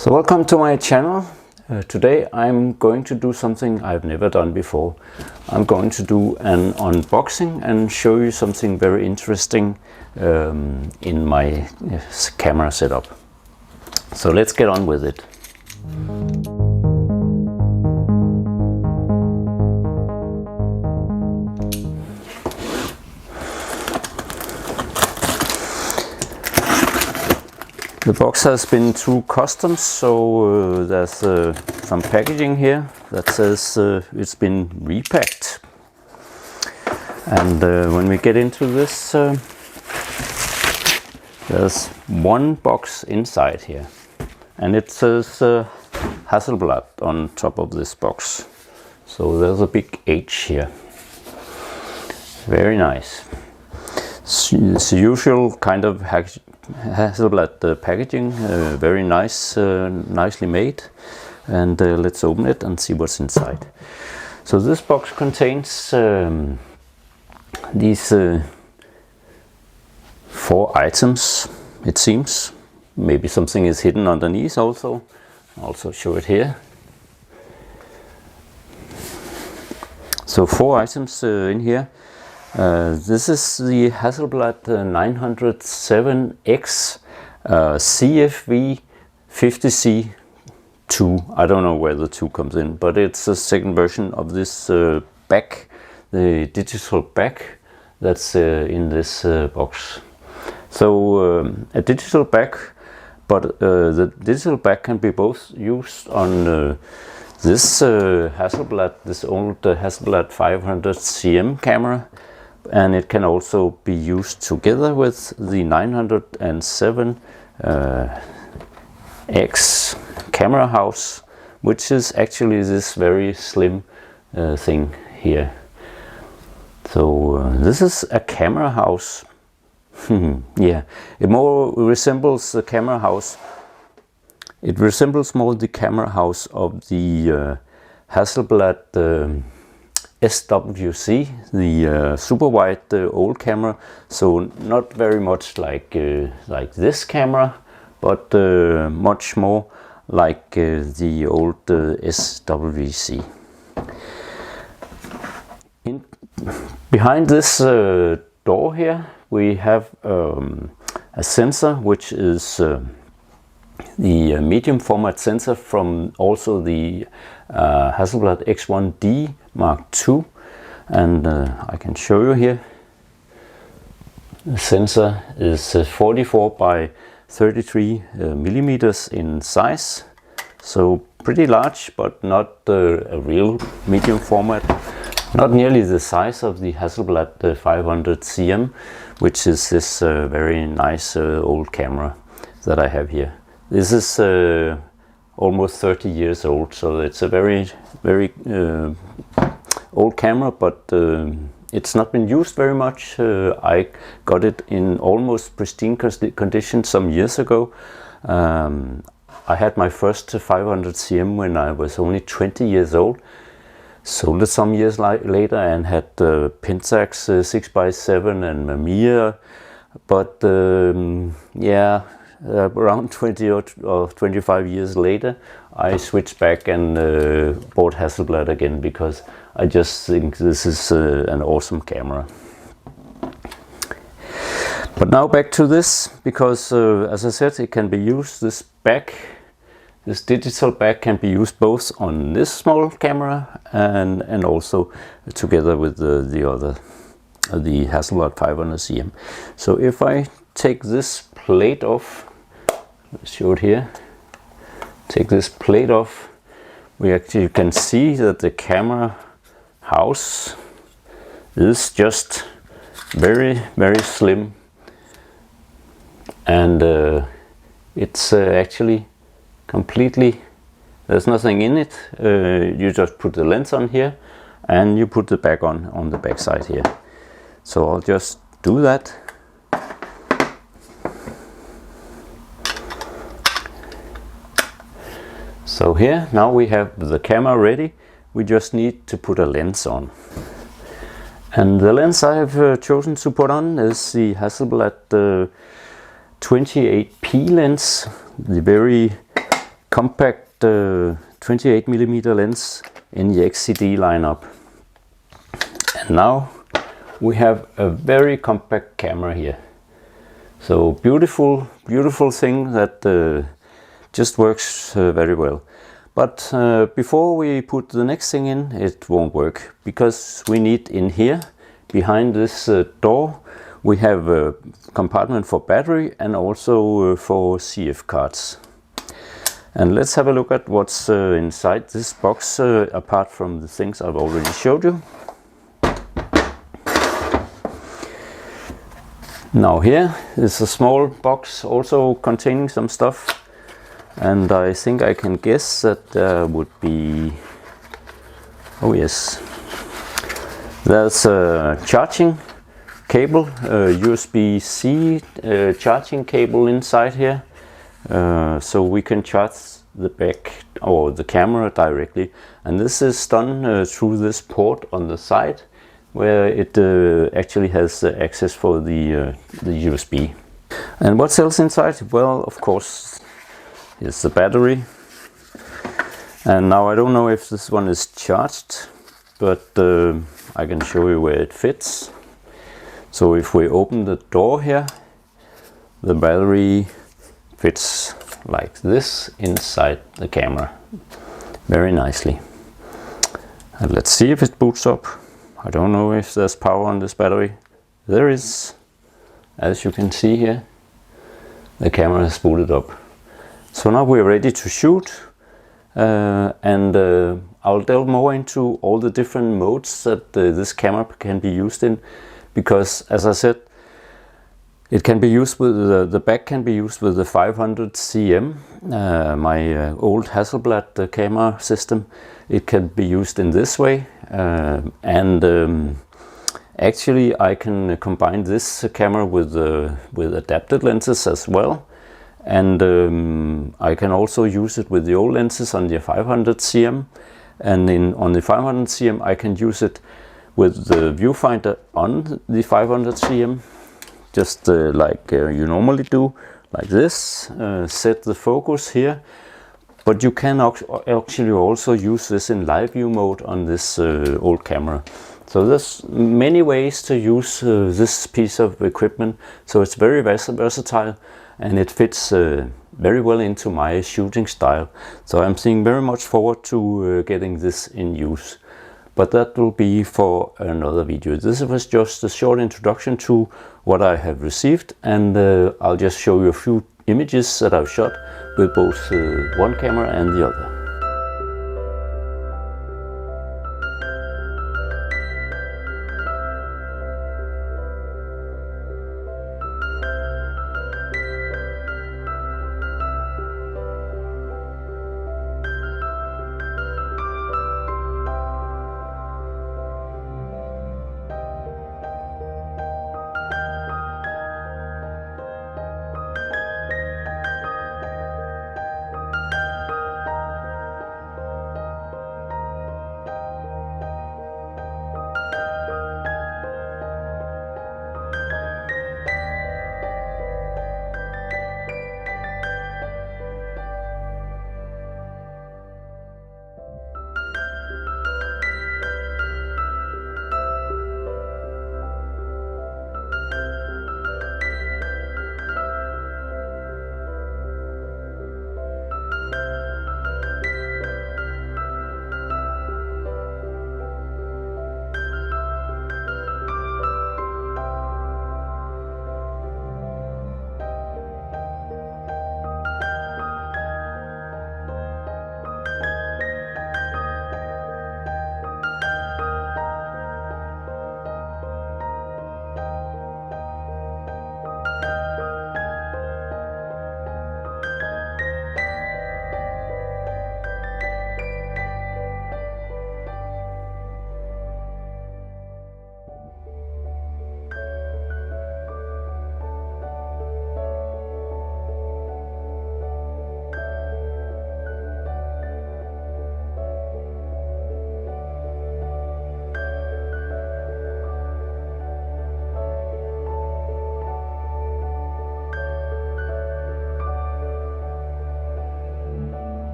So welcome to my channel. Today I'm going to do something I've never done before. I'm going to do an unboxing and show you something very interesting in my camera setup. So let's get on with it. The box has been through customs, so there's some packaging here that says it's been repacked. And when we get into this, there's one box inside here, and it says Hasselblad on top of this box. So there's a big H here. Very nice. It's the usual kind of Hasselblad packaging, very nice, nicely made, and let's open it and see what's inside. So this box contains these 4 items, it seems. Maybe something is hidden underneath also. I'll also show it here. So 4 items in here. This is the Hasselblad 907X CFV II. I don't know where the 2 comes in, but it's a second version of this back, the digital back that's in this box. So a digital back, but the digital back can be both used on this Hasselblad, this old Hasselblad 500 cm camera, and it can also be used together with the 907 X camera house, which is actually this very slim thing here. So this is a camera house. Yeah, it more resembles the camera house. It resembles more the camera house of the Hasselblad SWC, the super wide old camera. So not very much like this camera, but much more like the old SWC. Behind this door here, we have a sensor, which is the medium format sensor from also the Hasselblad X1D Mark II, and I can show you here. The sensor is 44 by 33 millimeters in size, so pretty large, but not a real medium format. Not nearly the size of the Hasselblad 500 cm, which is this very nice old camera that I have here. This is almost 30 years old, so it's a very old camera, but it's not been used very much. I got it in almost pristine condition some years ago. I had my first 500 cm when I was only 20 years old. Sold it some years later and had Pentax 6x7 and Mamiya, but yeah, around 20 or 25 years later, I switched back and bought Hasselblad again, because I just think this is an awesome camera. But now back to this, because as I said, it can be used, this digital back can be used both on this small camera and also together with the other, the Hasselblad 500 cm. So if I take this plate off, let's show it here. Take this plate off, we actually can see that the camera house is just very slim, and it's actually completely, there's nothing in it. You just put the lens on here and you put the back on the back side here. So I'll just do that. So here, now we have the camera ready. We just need to put a lens on. And the lens I have chosen to put on is the Hasselblad 28P lens, the very compact 28mm lens in the XCD lineup. And now we have a very compact camera here. So beautiful thing that just works very well. But before we put the next thing in, it won't work, because we need in here, behind this door, we have a compartment for battery and also for CF cards. And let's have a look at what's inside this box, apart from the things I've already showed you. Now here is a small box also containing some stuff, and I think I can guess that there would be, oh yes, there's a charging cable, USB-C charging cable inside here, so we can charge the back or the camera directly, and this is done through this port on the side, where it actually has access for the USB. And what else inside? Well, of course, is the battery. And now I don't know if this one is charged, but I can show you where it fits. So if we open the door here, the battery fits like this inside the camera very nicely. And let's see if it boots up. I don't know if there's power on this battery. There is. As you can see here, the camera is booted up. So now we're ready to shoot, and I'll delve more into all the different modes that this camera can be used in, because as I said, it can be used with the back can be used with the 500 cm, my old Hasselblad camera system. It can be used in this way, and actually I can combine this camera with adapted lenses as well, and I can also use it with the old lenses on the 500 cm, and on the 500 cm I can use it with the viewfinder on the 500 cm, just like you normally do, like this, set the focus here. But you can actually also use this in live view mode on this old camera. So there's many ways to use this piece of equipment. So it's very versatile, and it fits very well into my shooting style. So I'm seeing very much forward to getting this in use. But that will be for another video. This was just a short introduction to what I have received, and I'll just show you a few images that I've shot with both one camera and the other.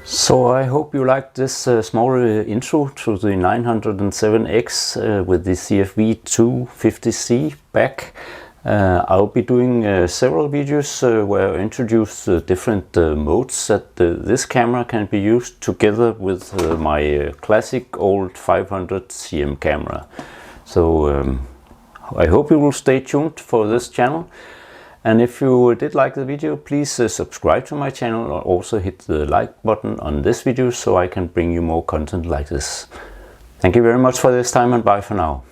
So I hope you liked this small intro to the 907X with the CFV II 50C back. I'll be doing several videos where I introduce different modes that this camera can be used together with my classic old 500 cm camera. So I hope you will stay tuned for this channel. And if you did like the video, please subscribe to my channel, or also hit the like button on this video so I can bring you more content like this. Thank you very much for this time, and bye for now.